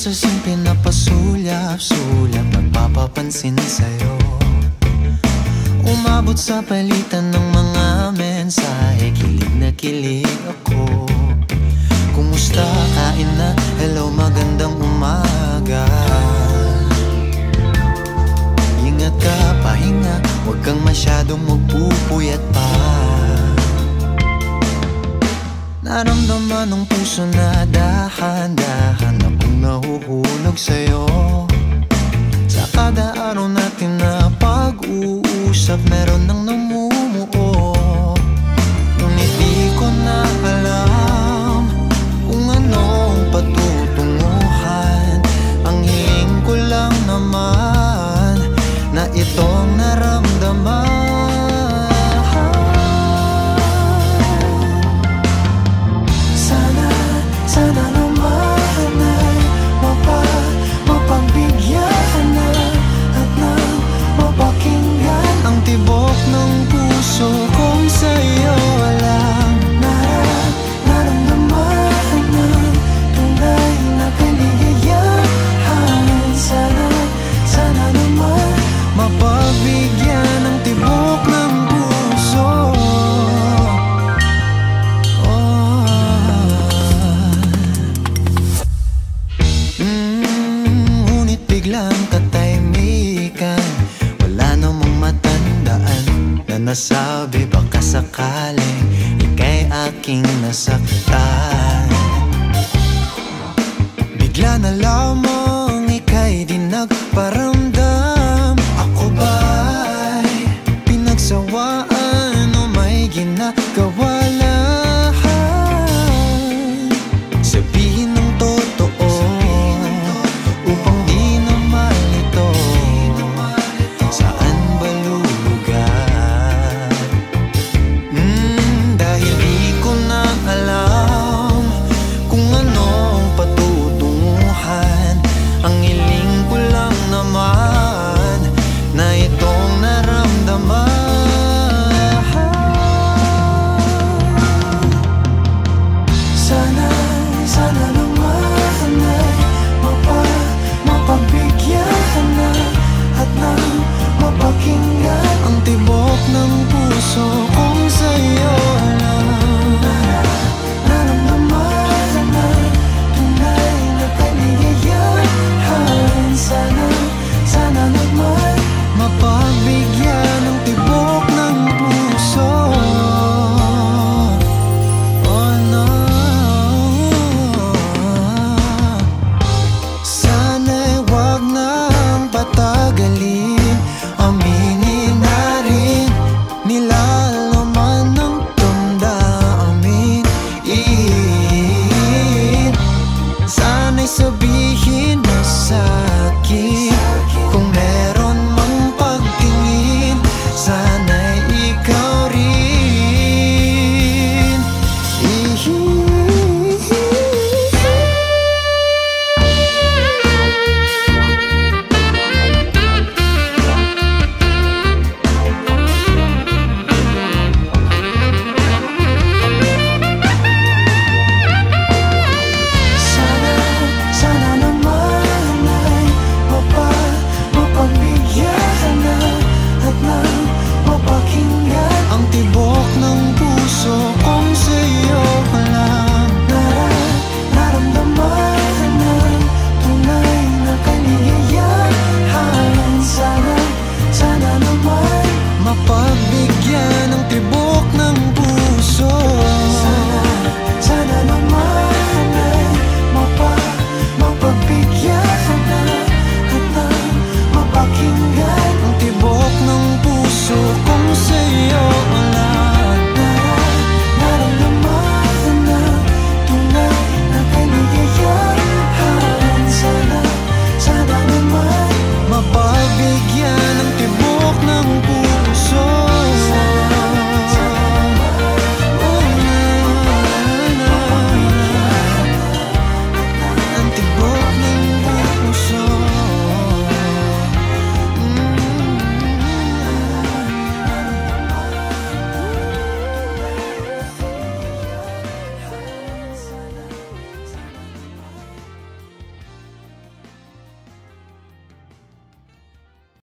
Masasing pinapasulyap-sulyap, nagpapapansin sa'yo. Umabot sa palitan ng mga mensahe, kilig na kilig ako. Kumusta, kain na, hello, magandang umaga. Ingat ka, pahinga, huwag kang masyadong magpupuyat pa. Naramdaman ng puso na dahan-dahan akong nahuhulog sa'yo. Sa kada araw natin na pag-uusap, meron nang namumuo. Ngunit di ko na alam kung anong patutunguhan. Ang hiling ko lang naman na itong naramdaman. Sana naman ay mapagbigyan na at nang mapakinggan ang tibok ng puso kong sa'yo lang naramdaman ng tunay na kaligayahan. Sana naman mapagbigyan ang tibok ng puso. Ngunit biglang katahimikan, wala namang matandaan na nasabi baka sakaling ika'y aking nasaktan. Bigla na lamang ika'y di nagparamdam. Ako ba'y pinagsawaan o may ginagawa lang? Sabihin ng totoo upang di na malito. Saan ba lulugar? Dahil di ko na alam kung anong patutunguhan. Ang hiling ko lang naman na itong naramdaman. Sana naman ay mapagbigyan na at nang mapakinggan ang tibok ng puso kung sa'yo lang naramdaman na tunay na kaligayahan. Sana naman mapagbigyan ang tibok ng puso. Oh no, sana'y wag nang patagalin. Aminin na rin nilalaman ng damdamin. Sana'y sabihin mo sa'kin